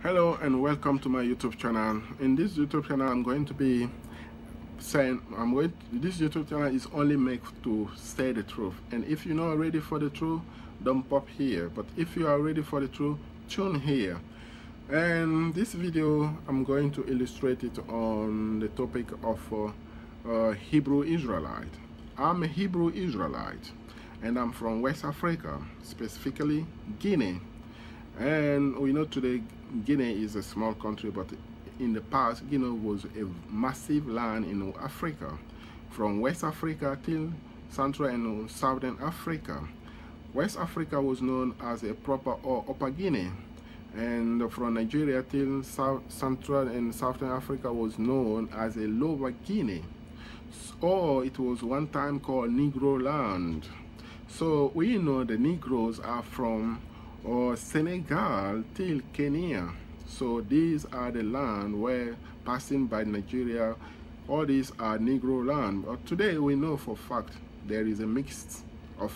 Hello and welcome to my YouTube channel. In this YouTube channel, I'm going to be saying this YouTube channel is only made to say the truth. And if you're not ready for the truth, don't pop here. But if you are ready for the truth, tune here. And this video, I'm going to illustrate it on the topic of Hebrew Israelite. I'm a Hebrew Israelite, and I'm from West Africa, specifically Guinea. And we know today Guinea is a small country, but in the past Guinea was a massive land in Africa, from West Africa till Central and Southern Africa. West Africa was known as a proper or Upper Guinea, and from Nigeria till Central and Southern Africa was known as a Lower Guinea, or it was one time called Negro land. So we know the Negroes are from Senegal till Kenya. So these are the land where passing by Nigeria, all these are Negro land. But today we know for fact there is a mix of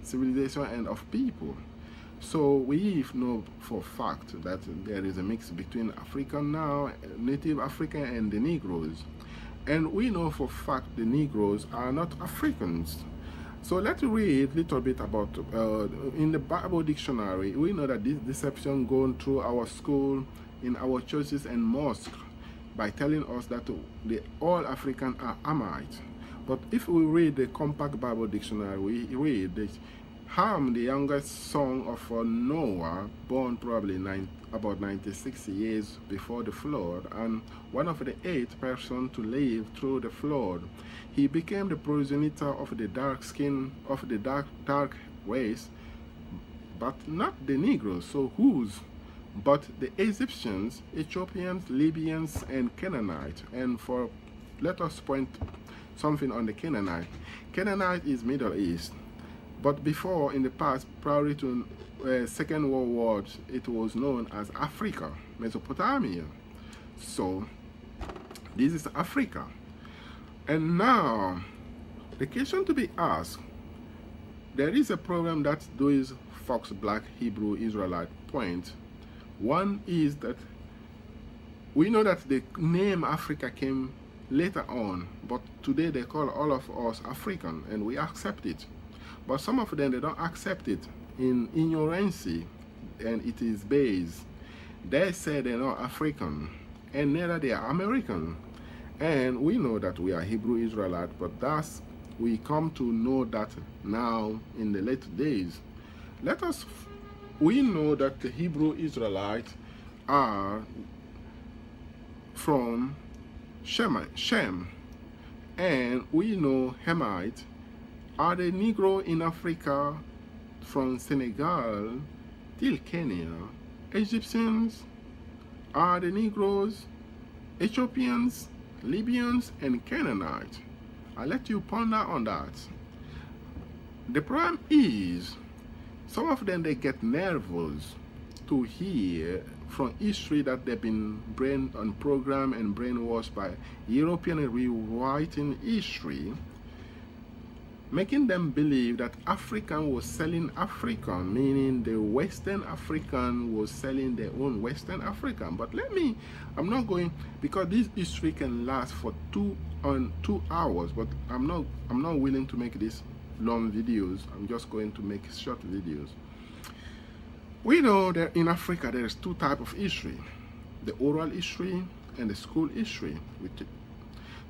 civilization and of people. So we know for fact that there is a mix between African now, native African, and the Negroes. And we know for fact the Negroes are not Africans. So let's read a little bit about, in the Bible dictionary, we know that this deception going through our school, in our churches and mosques, by telling us that all Africans are Hamites. But if we read the Compact Bible Dictionary, we read that Ham, the youngest son of Noah, born probably about 96 years before the flood, and one of the 8 persons to live through the flood. He became the progenitor of the dark skin of the dark race, but not the Negroes. So whose? But the Egyptians, Ethiopians, Libyans, and Canaanites. And let us point something on the Canaanite. Canaanite is Middle East. But before, in the past, prior to Second World War, it was known as Africa, Mesopotamia. So this is Africa. And now, the question to be asked, there is a problem that those Fox Black Hebrew Israelite point. One is that we know that the name Africa came later on, but today they call all of us African, and we accept it. But some of them, they don't accept it in ignorance, and it is based. They say they're not African, and neither they are American. And we know that we are Hebrew Israelite, but we come to know that now in the late days. We know that the Hebrew Israelites are from Shem, and we know Hamites are the Negro in Africa from Senegal till Kenya. Egyptians are the Negroes, Ethiopians, Libyans, and Canaanites. I'll let you ponder on that. The problem is, some of them, they get nervous to hear from history that they've been programmed and brainwashed by European rewriting history, making them believe that African was selling African, meaning the Western African was selling their own Western African. But I'm not going, because this history can last for 2 hours, but I'm not willing to make this long videos. I'm just going to make short videos. We know that in Africa there's 2 types of history: the oral history and the school history.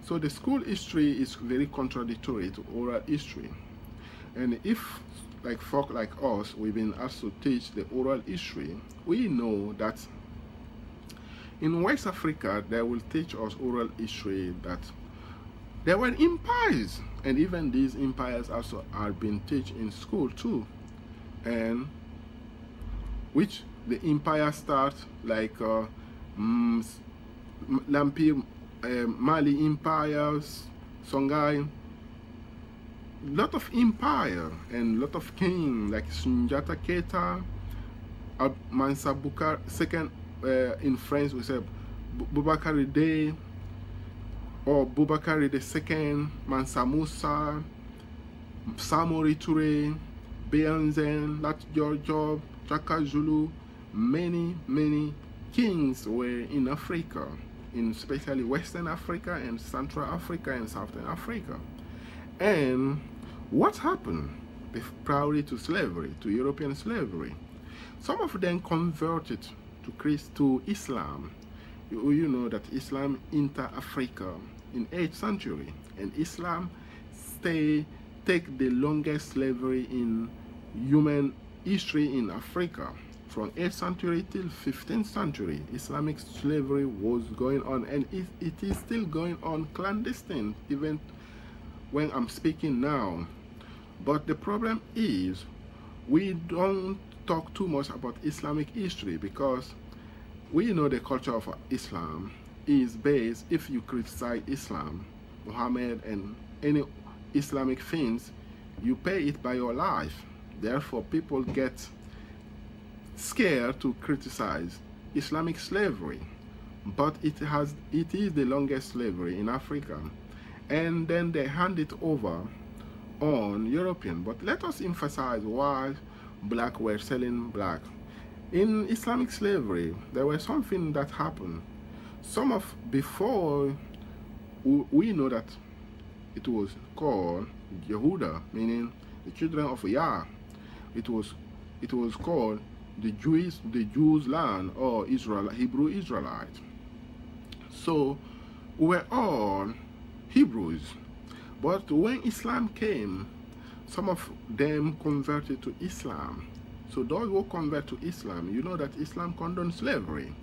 So the school history is very contradictory to oral history. And if, like folk like us, we've been asked to teach the oral history, we know that in West Africa, they will teach us oral history that there were empires. And even these empires also are being taught in school too. And which the empire starts like Lampi, Mali empires, Songhai, lot of empire and lot of king like Sunjata Keita, Mansa Bukar, second in French we say Boubacar Day, or Boubacar II, Mansa Musa, Samori Touré, Beanzen, Lat George, Chaka Zulu, many kings were in Africa, in especially Western Africa and Central Africa and Southern Africa. And what happened prior to slavery, to European slavery? Some of them converted to Islam. You know that Islam entered Africa in 8th century, and Islam take the longest slavery in human history in Africa. From 8th century till 15th century, Islamic slavery was going on, and it is still going on clandestine, even when I'm speaking now. But the problem is, we don't talk too much about Islamic history, because we know the culture of Islam is based, if you criticize Islam, Muhammad, and any Islamic things, you pay it by your life. Therefore, people get scared to criticize Islamic slavery, but it is the longest slavery in Africa, and then they hand it over on European. But let us emphasize why black were selling black. In Islamic slavery, there was something that happened. Before we know that it was called Yehuda, meaning the children of Yah. It was called the Jews' land, or Hebrew Israelites. So we were all Hebrews. But when Islam came, some of them converted to Islam. So those who convert to Islam, you know that Islam condones slavery.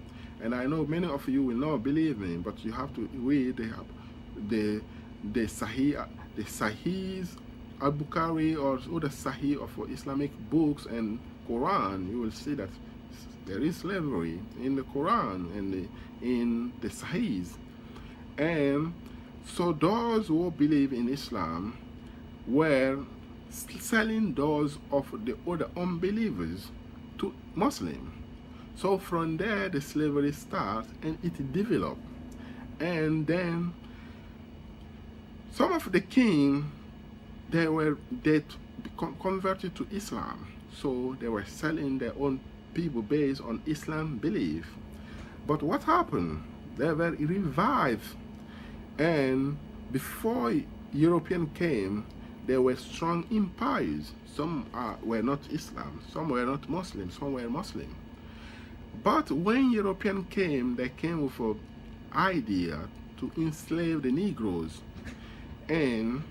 And I know many of you will not believe me, but you have to read the Sahihs, Al-Bukhari, or the Sahih of Islamic books and Quran. You will see that there is slavery in the Quran and in the Sahihs. And so those who believe in Islam were selling those of the other unbelievers to Muslims. So from there the slavery starts and it developed. And then some of the kings, they converted to Islam. So they were selling their own people based on Islam belief. But what happened? They were revived. And before European came, there were strong empires. Some were not Islam, some were not Muslim, some were Muslim. But when European came, they came with an idea to enslave the Negroes. And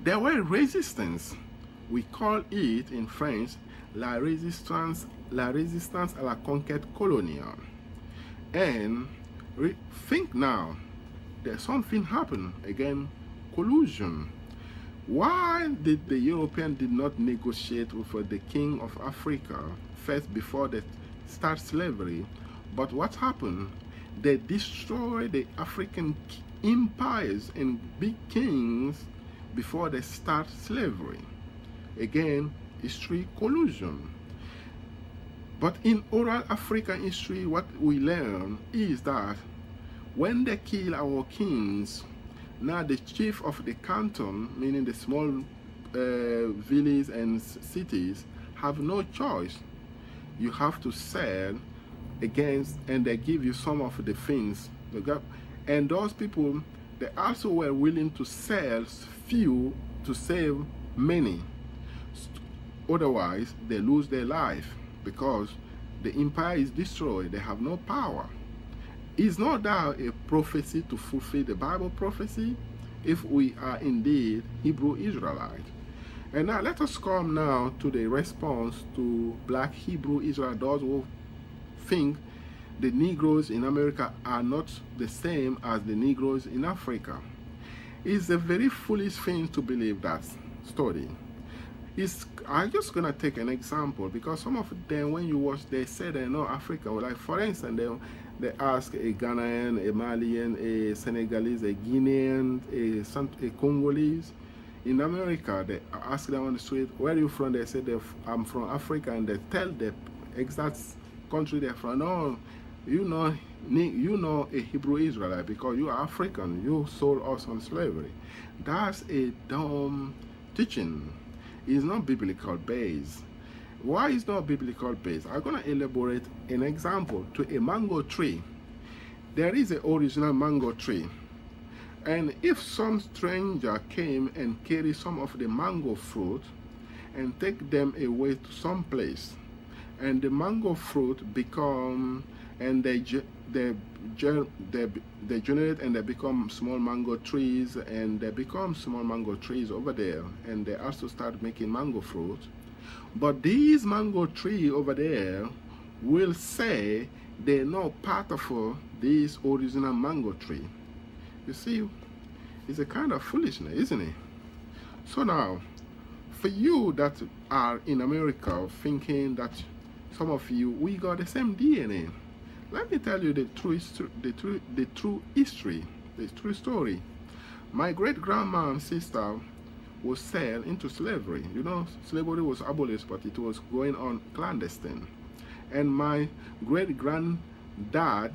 there were resistance. We call it in French la résistance à la conquête coloniale. And think now, there's something happened again, collusion. Why did the European did not negotiate with the king of Africa first before they start slavery? But what happened? They destroyed the African empires and big kings before they start slavery. Again, history collusion. But in oral African history, what we learn is that when they kill our kings, now the chief of the canton, meaning the small villages and cities, have no choice. You have to sell against, and they give you some of the things. And those people, they also were willing to sell few to save many. Otherwise, they lose their life because the empire is destroyed. They have no power. Is not that a prophecy to fulfill the Bible prophecy if we are indeed Hebrew Israelites? And now let us come now to the response to Black Hebrew Israelites, those who think the Negroes in America are not the same as the Negroes in Africa. It's a very foolish thing to believe that story. I'm just going to take an example, because some of them, when you watch, they say they know Africa. Like, for instance, they ask a Ghanaian, a Malian, a Senegalese, a Guinean, a Congolese. In America, they ask them on the street, where are you from? They say, I'm from Africa, and they tell the exact country they're from. No, you know a Hebrew Israelite because you are African. You sold us on slavery. That's a dumb teaching. It's not biblical based. Why is not biblical based? I'm going to elaborate an example to a mango tree. There is an original mango tree. And if some stranger came and carry some of the mango fruit and take them away to some place, and the mango fruit become, and they generate and they become small mango trees, and they become small mango trees over there, and they also start making mango fruit. But these mango tree over there will say they're not part of this original mango tree. You see, it's a kind of foolishness, isn't it? So now, for you that are in America thinking that some of you, we got the same DNA, let me tell you the true history, the true story. My great-grandma and sister was sold into slavery. You know, slavery was abolished, but it was going on clandestine. And my great-granddad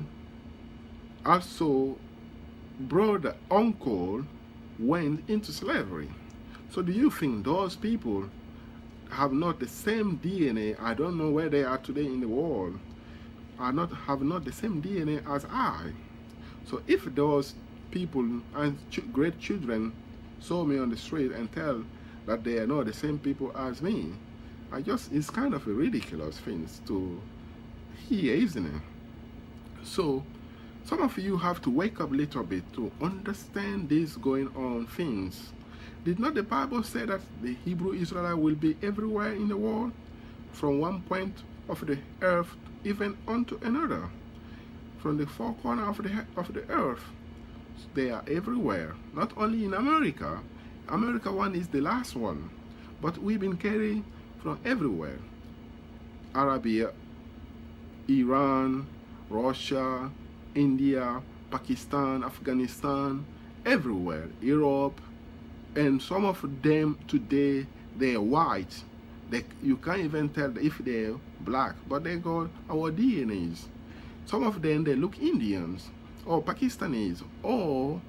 also brother, uncle went into slavery. So do you think those people have not the same DNA? I don't know where they are today in the world. Have not the same DNA as I. So if those people and great children saw me on the street and tell that they are not the same people as me, it's kind of a ridiculous thing to hear, isn't it? So some of you have to wake up a little bit to understand these going on things. Did not the Bible say that the Hebrew Israelite will be everywhere in the world, from one point of the earth even unto another, from the four corners of the earth? They are everywhere, not only in America. America one is the last one, but we've been carried from everywhere. Arabia, Iran, Russia, India, Pakistan, Afghanistan, everywhere, Europe, and some of them today, they're white. You can't even tell if they're black, but they got our DNAs. Some of them, they look Indians, or Pakistanis, or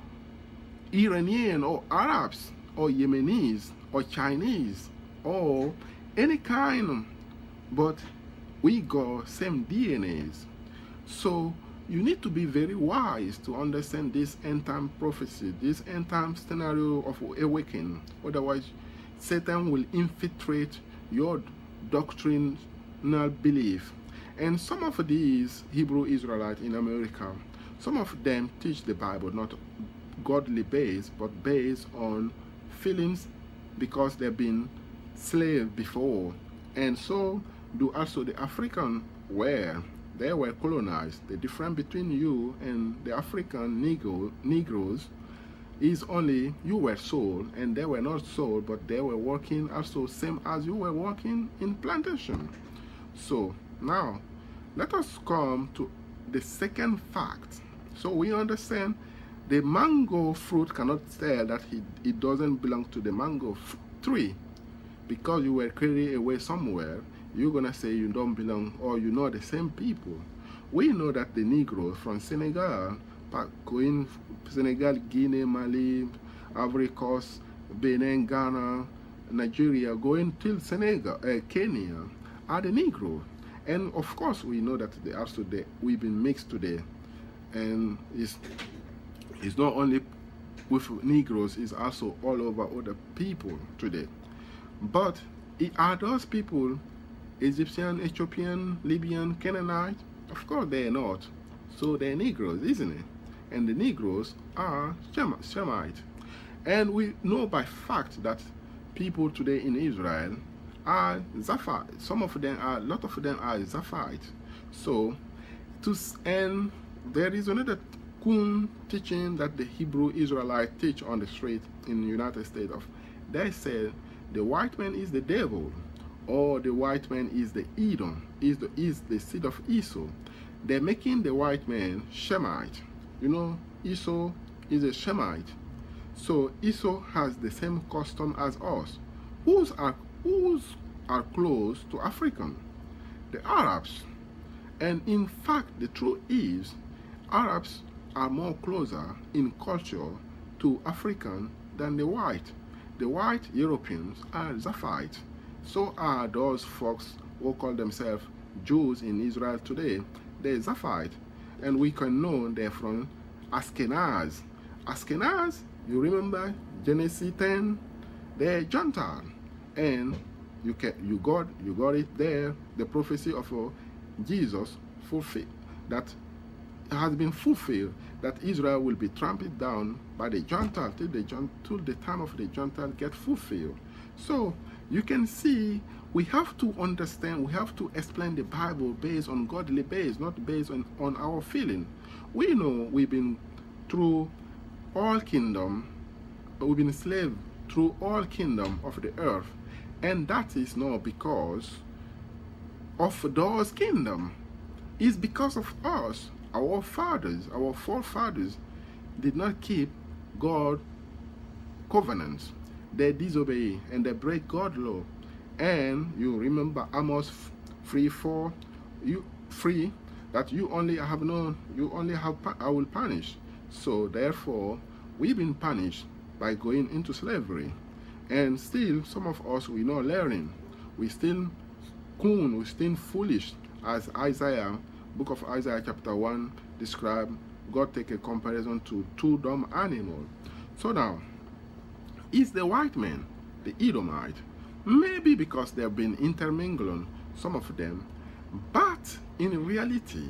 Iranian, or Arabs, or Yemenis, or Chinese, or any kind, but we got same DNAs. So you need to be very wise to understand this end-time prophecy, this end-time scenario of awakening. Otherwise, Satan will infiltrate your doctrinal belief. And some of these Hebrew Israelites in America, some of them teach the Bible not godly based, but based on feelings, because they've been slaves before. And so do also the African, where they were colonized. The difference between you and the African Negroes is only you were sold and they were not sold, but they were working also same as you were working in plantation. So now let us come to the second fact. So we understand the mango fruit cannot tell that it doesn't belong to the mango tree, because you were carried away somewhere. You're gonna say you don't belong, or you're not the same people. We know that the Negroes from Senegal, Guinea, Mali, Ivory Coast, Benin, Ghana, Nigeria, going till Senegal, Kenya, are the Negroes. And of course, we know that we've been mixed today, and it's not only with Negroes, it's also all over other people today. But are those people Egyptian, Ethiopian, Libyan, Canaanite? Of course they're not. So they're Negroes, isn't it? And the Negroes are Shemite. And we know by fact that people today in Israel are Zaphite. A lot of them are Zaphite. So, and there is another teaching that the Hebrew Israelites teach on the street in the United States. They say the white man is the devil, or the white man is the Edom, is the seed of Esau. They're making the white man Shemite. You know, Esau is a Shemite. So Esau has the same custom as us. Whose are close to African? The Arabs. And in fact, the truth is, Arabs are more closer in culture to African than the white. The white Europeans are Zaphite. So are those folks who call themselves Jews in Israel today, they're Zaphite. And we can know they're from Ashkenaz. Ashkenaz, you remember Genesis 10, they're Gentile. And you got it there, the prophecy of Jesus fulfilled, that has been fulfilled, that Israel will be trampled down by the Gentile till the time of the Gentile get fulfilled. So you can see we have to understand, we have to explain the Bible based on godly base, not based on our feeling. We know we've been through all kingdom, we've been enslaved through all kingdom of the earth, and that is not because of those kingdom. It's because of us. Our fathers, our forefathers did not keep God's covenants. They disobey and they break God's law. And you remember Amos 3:4, that you only have I will punish. So therefore we've been punished by going into slavery. And still some of us, we're not learning. We still we still foolish, as book of Isaiah chapter 1 describe. God take a comparison to two dumb animals. So now, is the white man, the Edomite? Maybe because they've been intermingling, some of them, but in reality,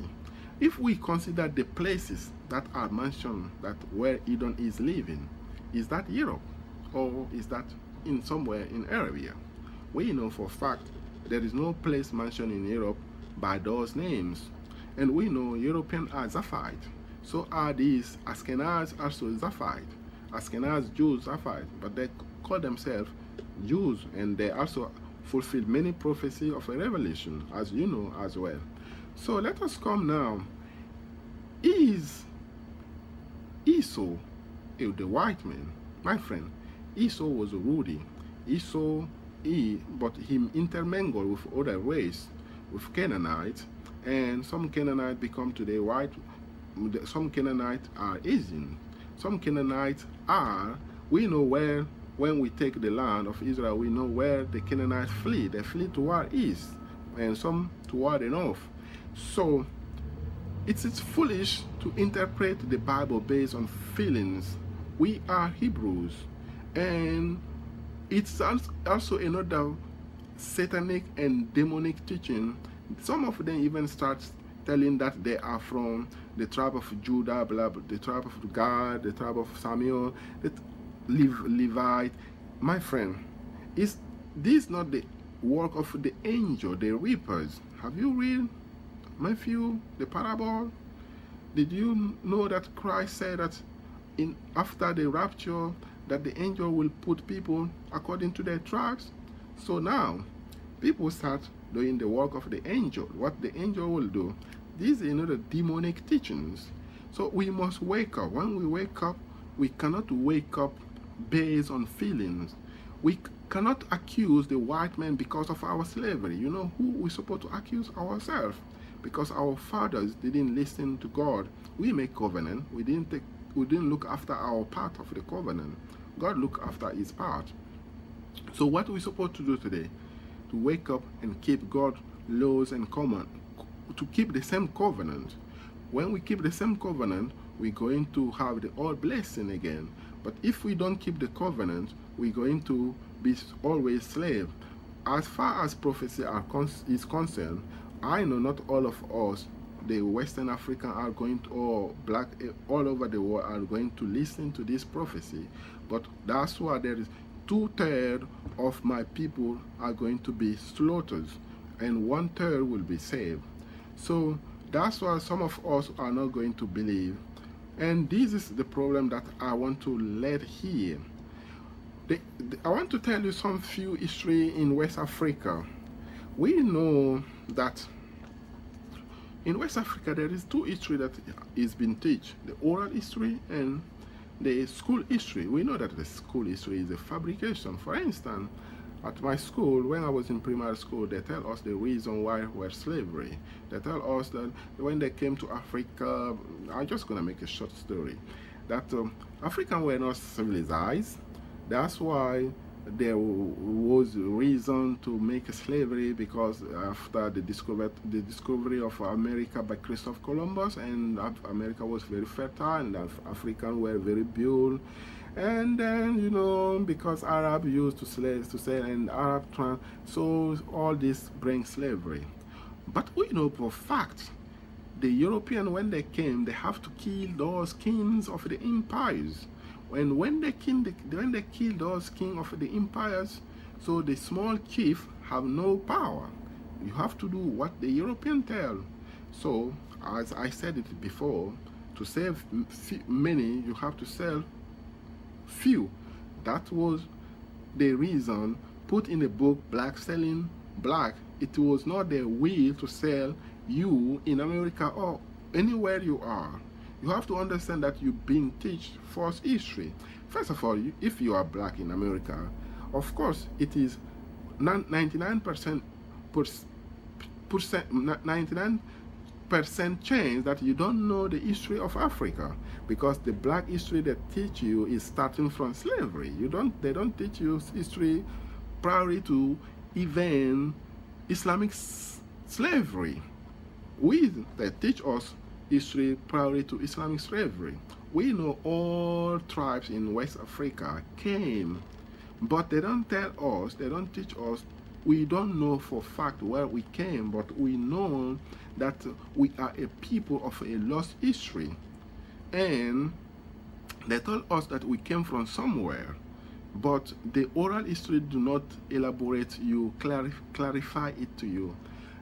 if we consider the places that are mentioned, that where Edom is living, is that Europe, or is that in somewhere in Arabia? We know for a fact there is no place mentioned in Europe by those names. And we know Europeans are Zaphite. So are these Ashkenaz also Zaphite. Ashkenaz Jews Zaphite, but they call themselves Jews, and they also fulfill many prophecies of a revelation, as you know as well. So let us come now. Is Esau the white man? My friend, Esau was a Rudy. But he intermingled with other race, with Canaanites, and some Canaanites become today white. Some Canaanites are Asian. Some Canaanites are, we know where, when we take the land of Israel, we know where the Canaanites flee. They flee toward east, and some toward the north. So it's foolish to interpret the Bible based on feelings. We are Hebrews, and it's also another satanic and demonic teaching. Some of them even start telling that they are from the tribe of Judah, the tribe of God, the tribe of Samuel, the Levite. My friend, is this not the work of the angel, the reapers? Have you read Matthew, the parable? Did you know that Christ said that after the rapture, that the angel will put people according to their tribes? So now, people start doing the work of the angel, what the angel will do. These are another demonic teachings. So we must wake up. When we wake up, we cannot wake up based on feelings. We cannot accuse the white man because of our slavery. You know who we're supposed to accuse? Ourselves. Because our fathers didn't listen to God. We make covenant. We didn't look after our part of the covenant. God looked after his part. So what are we supposed to do today? To wake up and keep God's laws and command, to keep the same covenant. When we keep the same covenant, we're going to have the all blessing again. But if we don't keep the covenant, we're going to be always slave. As far as prophecy is concerned, I know not all of us, the Western African, are going to, or black all over the world, are going to listen to this prophecy. But that's why there is 2/3 of my people are going to be slaughtered, and 1/3 will be saved. So that's why some of us are not going to believe. And this is the problem that I want to let here. I want to tell you some few history in West Africa. We know that in West Africa there is two history that is being taught: the oral history and the school history. We know that the school history is a fabrication. For instance, at my school, when I was in primary school, they tell us the reason why we're slavery. They tell us that when they came to Africa, I'm just going to make a short story, that Africans were not civilized. That's why there was reason to make slavery because after the discovery of America by Christopher Columbus, and America was very fertile and Africans were very bold. And then, you know, because Arab used to sell and so all this brings slavery. But we know for fact the European, when they came, they have to kill those kings of the empires. And when they kill those kings of the empires, so the small chief have no power. You have to do what the European tell. So, as I said it before, to save many, you have to sell few. That was the reason put in the book Black Selling Black. It was not their will to sell you in America or anywhere you are. You have to understand that you're being taught false history. First of all, if you are black in America, of course it is 99% 99% chance that you don't know the history of Africa, because the black history they teach you is starting from slavery. They don't teach you history prior to even Islamic slavery. They teach us history prior to Islamic slavery. We know all tribes in West Africa came, but they don't tell us, they don't teach us. We don't know for fact where we came, but we know that we are a people of a lost history. And they told us that we came from somewhere, but the oral history do not elaborate you, clarify it to you.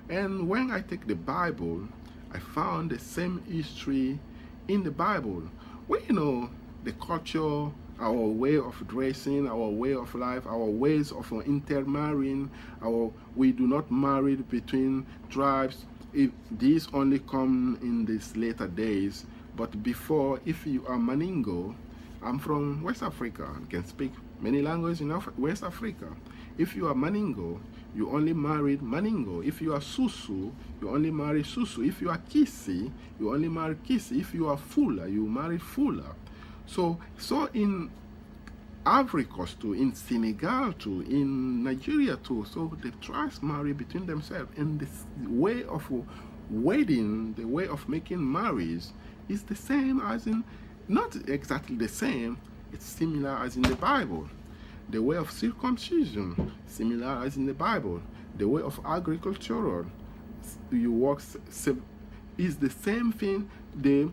And when I take the Bible, I found the same history in the Bible. We know the culture, our way of dressing, our way of life, our ways of intermarrying. We do not marry between tribes. These only come in these later days. But before, if you are Maningo, I'm from West Africa. I can speak many languages in West Africa. If you are Maningo, you only married Maningo. If you are Susu, you only marry Susu. If you are Kisi, you only marry Kisi. If you are Fula, you marry Fula. So in Africa too, in Senegal too, in Nigeria too, so the tribes marry between themselves. And the way of wedding, the way of making marriage is the same as in, not exactly the same, it's similar as in the Bible. The way of circumcision, similar as in the Bible. The way of agricultural, you work is the same thing. The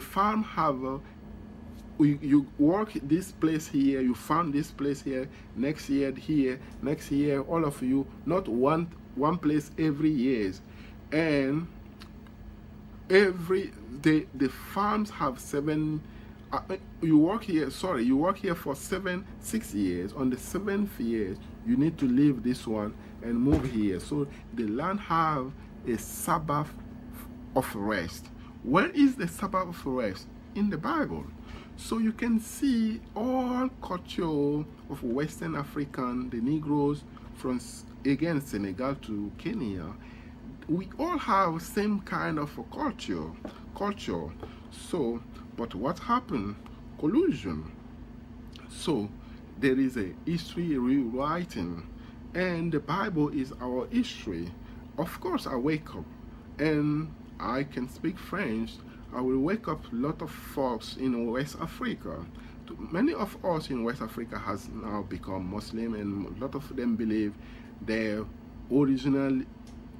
farm have you work this place here, you farm this place here, next year here, next year, all of you, not one place every year. And every day the farms have 7 you work here for 6 years. On the 7th year you need to leave this one and move here. So the land have a Sabbath of rest. Where is the Sabbath of rest? In the Bible. So you can see all culture of Western African, the Negroes from again Senegal to Kenya, we all have same kind of a culture. So, but what happened? Collusion. So there is a history rewriting, and the Bible is our history. Of course, I wake up and I can speak French. I will wake up a lot of folks in West Africa. Many of us in West Africa has now become Muslim, and a lot of them believe their original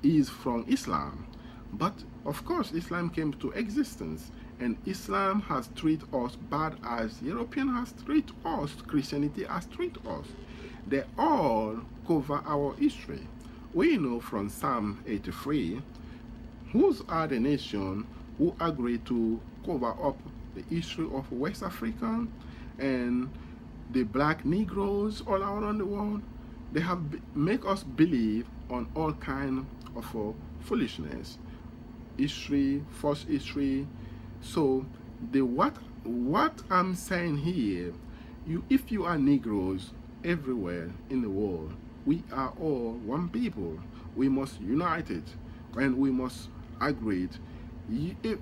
is from Islam. But of course, Islam came to existence, and Islam has treated us bad as European has treated us, Christianity has treated us. They all cover our history. We know from Psalm 83, whose are the nation who agreed to cover up the history of West Africa and the black Negroes all around the world. They have make us believe on all kind of foolishness, history, false history. So what I'm saying here, if you are Negroes everywhere in the world, we are all one people. We must unite it, and we must agree it.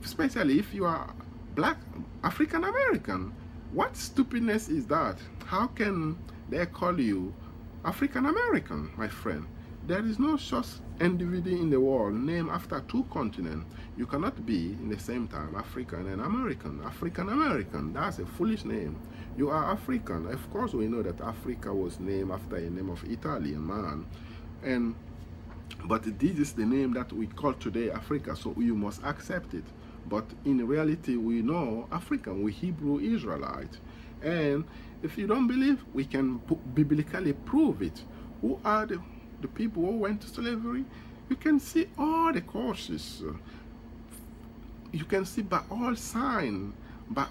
Especially if you are black African American. What stupidness is that? How can they call you African American, my friend. There is no such individual in the world named after two continents. You cannot be in the same time African and American. African American, that's a foolish name. You are African. Of course, we know that Africa was named after a name of Italian man, but this is the name that we call today Africa, so you must accept it. But in reality, we know African, we Hebrew Israelites. And if you don't believe, we can biblically prove it. Who are the people who went to slavery? You can see all the causes. You can see by all sign, by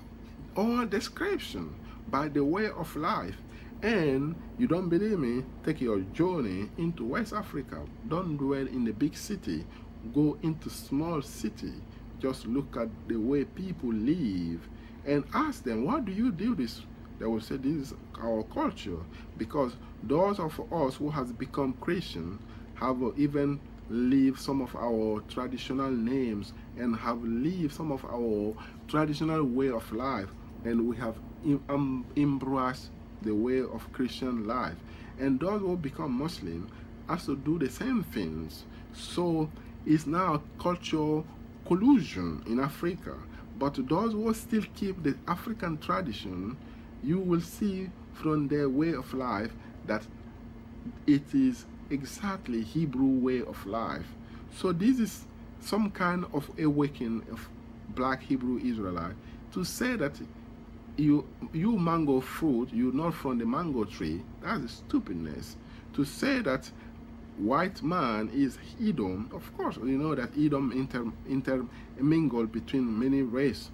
all description, by the way of life. And you don't believe me? Take your journey into West Africa. Don't dwell in the big city. Go into small city. Just look at the way people live and ask them, why do you do this? They will say, this is our culture. Because those of us who has become Christian have even lived some of our traditional names and have lived some of our traditional way of life, and we have embraced the way of Christian life. And those who become Muslim also do the same things. So it's now cultural collusion in Africa. But those who still keep the African tradition, you will see from their way of life that it is exactly Hebrew way of life. So this is some kind of awakening of Black Hebrew Israelite to say that you mango fruit, you're not from the mango tree. That's stupidness. To say that white man is Edom, of course we know that Edom intermingled between many races,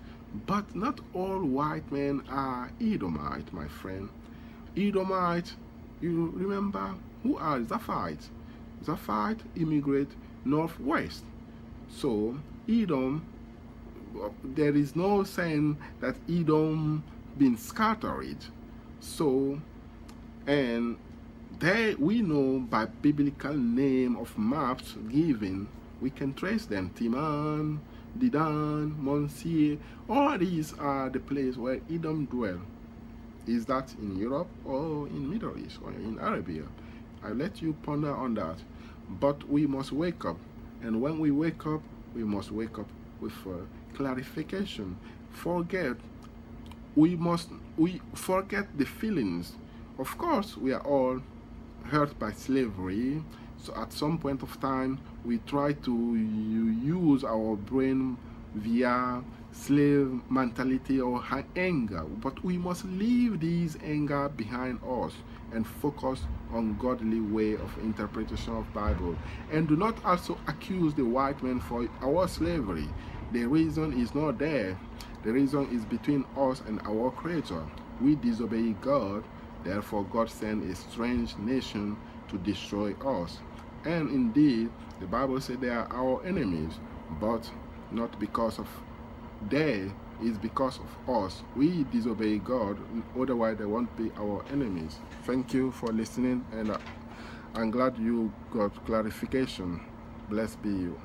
but not all white men are Edomite, my friend. Edomite, you remember who are Zaphites? Zaphite immigrate northwest. So Edom, there is no saying that Edom been scattered. So, and we know by biblical name of maps given, we can trace them. Timan, Dedan, Monsieur, all these are the place where Edom dwell. Is that in Europe or in Middle East or in Arabia? I let you ponder on that. But we must wake up, and when we wake up, we must wake up with clarification. We forget the feelings. Of course, we are all hurt by slavery. So at some point of time, we try to use our brain via slave mentality or anger. But we must leave these anger behind us and focus on godly way of interpretation of Bible. And do not also accuse the white man for our slavery. The reason is not there. The reason is between us and our Creator. We disobey God, therefore God sent a strange nation to destroy us. And indeed, the Bible said they are our enemies, but not because of they, it's because of us. We disobey God, otherwise they won't be our enemies. Thank you for listening, and I'm glad you got clarification. Blessed be you.